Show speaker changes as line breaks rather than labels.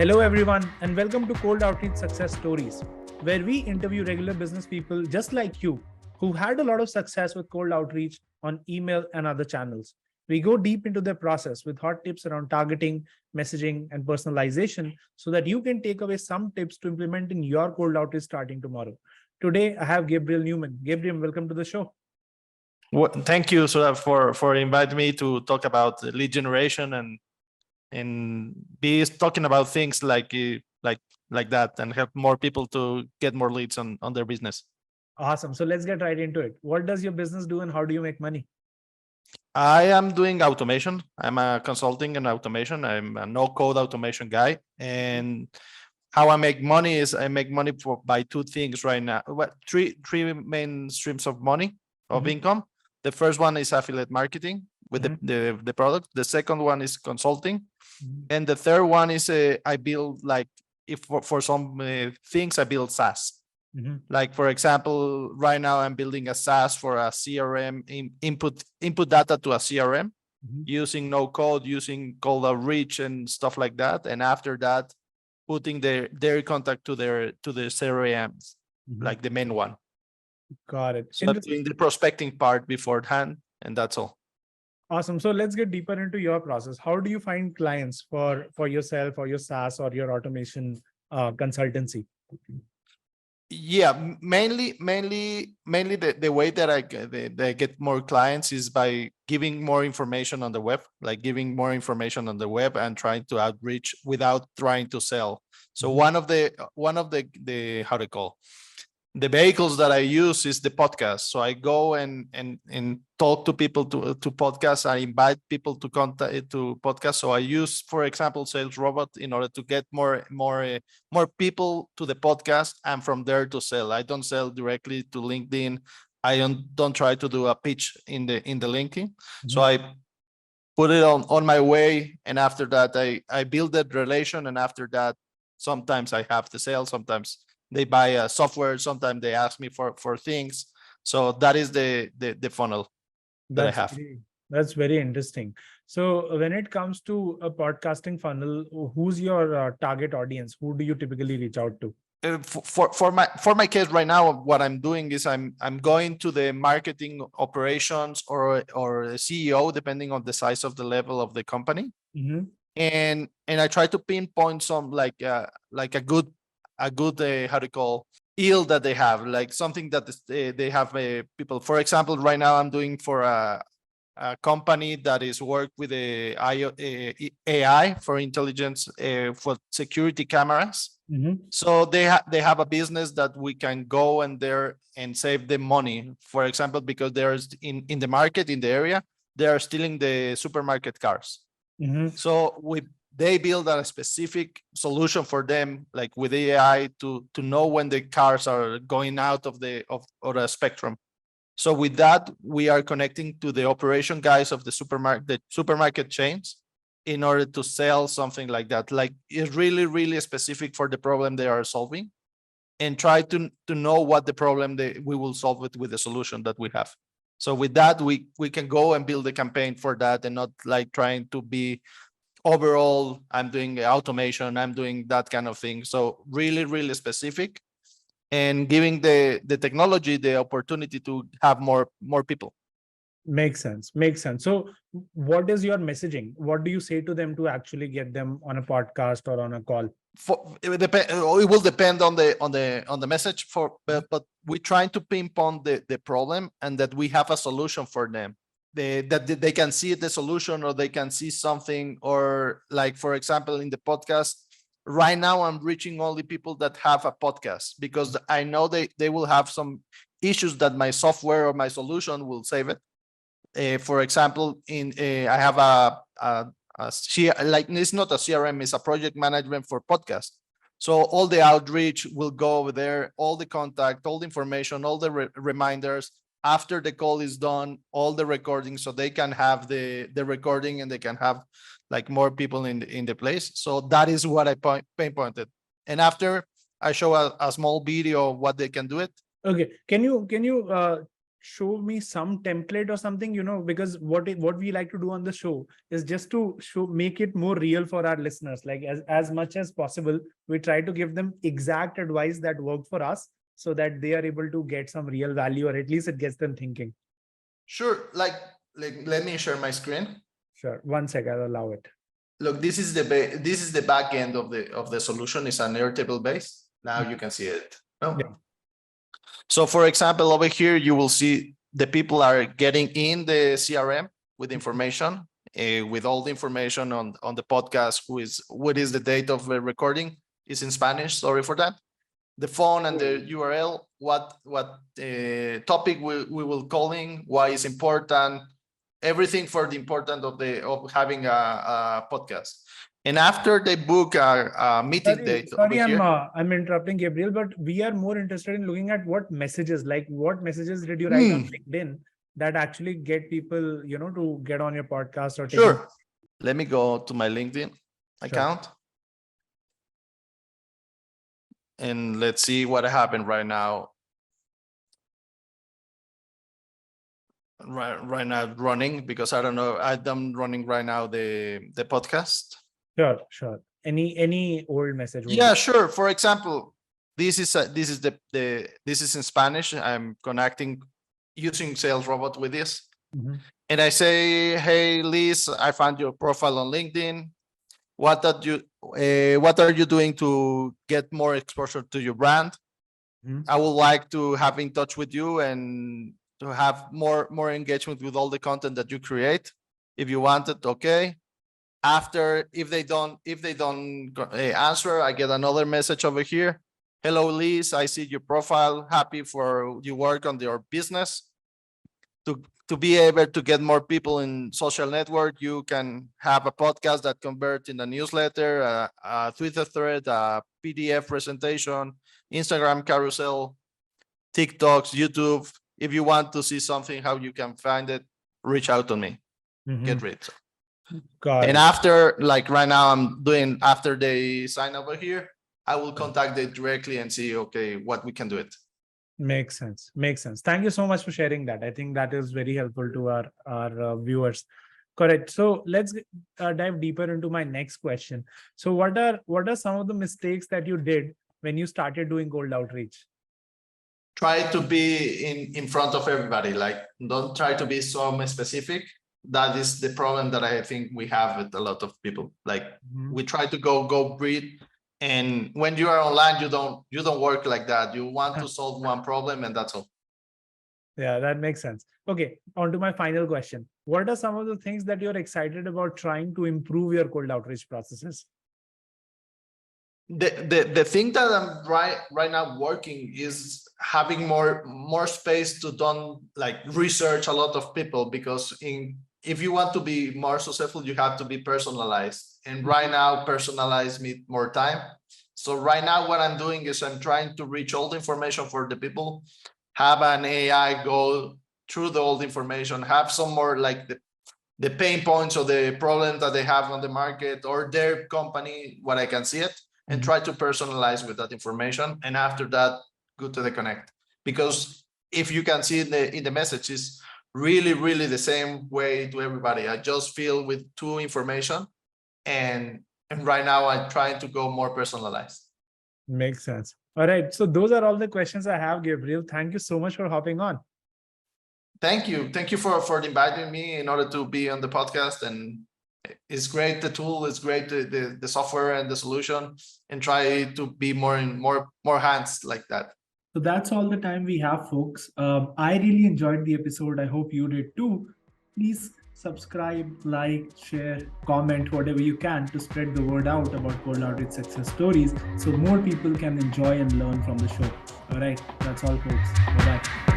Hello, everyone, and welcome to Cold Outreach Success Stories, where we interview regular business people just like you who had a lot of success with cold outreach on email and other channels. We go deep into their process with hot tips around targeting, messaging, and personalization so that you can take away some tips to implement in your cold outreach starting tomorrow. Today, I have Gabriel Neuman. Gabriel, welcome to the show.
Well, thank you, Sudha, for inviting me to talk about lead generation and be talking about things like that and help more people to get more leads on their business.
Awesome. So let's get right into it. What does your business do and how do you make money?
I am doing automation. I'm a consulting and automation. I'm a no-code automation guy. And how I make money is I make money by two things right now. Three main streams of money, of income. The first one is affiliate marketing with the product. The second one is consulting. And the third one is I build, like, if for some things I build SaaS. Like, for example, right now I'm building a SaaS for a CRM, input data to a CRM using no code, using cold outreach and stuff like that. And after that, putting their contact to their CRMs, like the main one.
Got it.
So I'm doing the prospecting part beforehand, and that's all.
Awesome. So let's get deeper into your process. How do you find clients for yourself or your SaaS or your automation consultancy?
Yeah, mainly the way that I get more clients is by giving more information on the web, like giving more information on the web and trying to outreach without trying to sell. So one of the how to call the vehicles that I use is the podcast. So I go and talk to people to podcasts. I invite people to contact to podcasts. So I use, for example, SalesRobot in order to get more people to the podcast, and from there to sell. I don't sell directly to LinkedIn. I don't try to do a pitch in the LinkedIn. So I put it on my way, and after that I build that relation, and after that sometimes I have the sale, sometimes they buy a software, sometimes they ask me for things. So that is the funnel that I have.
That's very interesting. So when it comes to a podcasting funnel, who's your target audience? Who do you typically reach out to?
For my case right now, what I'm doing is I'm going to the marketing operations or CEO, depending on the size of the level of the company. And I try to pinpoint some like a good how to call yield that they have, like something that they have people. For example, right now I'm doing for a company that is work with a AI for intelligence for security cameras. So they have a business that we can go and there and save them money. For example, because there's in the market, in the area, they are stealing the supermarket cars. So they build a specific solution for them, like with AI, to know when the cars are going out of the spectrum. So with that, we are connecting to the operation guys of the supermarket chains in order to sell something like that. Like, it's really specific for the problem they are solving, and try to know what the problem we will solve it with the solution that we have. So with that, we can go and build a campaign for that, and not like trying to be overall, I'm doing automation, I'm doing that kind of thing. So really specific, and giving the technology the opportunity to have more people.
Makes sense. So what is your messaging? What do you say to them to actually get them on a podcast or on a call?
It will depend on the message, but we're trying to pinpoint the problem, and that we have a solution for them. That they can see the solution, or they can see something, or like, for example, in the podcast right now, I'm reaching only people that have a podcast, because I know they will have some issues that my software or my solution will save it. For example, I have like, it's not a CRM, it's a project management for podcast. So all the outreach will go over there, all the contact, all the information, all the reminders. After the call is done, all the recording, so they can have the recording, and they can have like more people in the place. So that is what I pinpointed. And after, I show a small video of what they can do it.
Okay. Can you show me some template or something, because what we like to do on the show is just to make it more real for our listeners. Like as much as possible, we try to give them exact advice that worked for us so that they are able to get some real value, or at least it gets them thinking.
Sure. Like let me share my screen.
Sure. One sec, I'll allow it.
Look, this is the back end of the solution. It's an Airtable base. Now you can see it. Oh.
Yeah.
So for example, over here, you will see the people are getting in the CRM with information, with all the information on the podcast, what is the date of the recording is in Spanish. Sorry for that. The phone and the URL, what topic we will calling, why is important, everything for the importance of having a podcast. And after they book a meeting date.
Sorry, I'm interrupting, Gabriel, but we are more interested in looking at what messages did you write on LinkedIn that actually get people, to get on your podcast or take.
Sure. Let me go to my LinkedIn account. And let's see what happened right now. Right now running, because I don't know, I'm running right now the podcast.
Sure. Any old message?
Yeah, sure. For example, this is in Spanish. I'm connecting using SalesRobot with this. Mm-hmm. And I say, hey, Liz, I found your profile on LinkedIn. What are you doing to get more exposure to your brand? Mm-hmm. I would like to have in touch with you and to have more engagement with all the content that you create. If you want it, okay. After, if they don't answer, I get another message over here. Hello, Liz, I see your profile. Happy for you work on your business. To be able to get more people in social network, you can have a podcast that converts in a newsletter, a Twitter thread, a PDF presentation, Instagram carousel, TikToks, YouTube. If you want to see something, how you can find it, reach out to me. Mm-hmm. Get rid. And after, like right now, I'm doing, after they sign over here, I will contact them directly and see, okay, what we can do it.
Makes sense. Thank you so much for sharing that. I think that is very helpful to our viewers. Correct. So let's dive deeper into my next question. So what are some of the mistakes that you did when you started doing cold outreach?
Try to be in front of everybody. Like, don't try to be so specific. That is the problem that I think we have with a lot of people. Like, we try to go breathe. And when you are online, you don't work like that. You want to solve one problem and that's all.
Yeah, that makes sense. Okay, on to my final question. What are some of the things that you're excited about trying to improve your cold outreach processes?
The thing that I'm right now working is having more space to don't like research a lot of people, because if you want to be more successful, you have to be personalized. And right now, personalized means more time. So right now, what I'm doing is I'm trying to reach all the information for the people, have an AI go through the old information, have some more like the pain points or the problems that they have on the market or their company, what I can see it, and try to personalize with that information. And after that, go to the connect. Because if you can see in the messages, really the same way to everybody. I just feel with two information, and right now I'm trying to go more personalized.
Makes sense. All right. So those are all the questions I have, Gabriel. Thank you so much for hopping on.
Thank you for inviting me in order to be on the podcast. And it's great, the tool is great, the software and the solution, and try to be more hands like that.
So that's all the time we have, folks. I really enjoyed the episode. I hope you did too. Please subscribe, like, share, comment, whatever you can to spread the word out about cold outreach success stories so more people can enjoy and learn from the show. All right, that's all, folks. Bye-bye.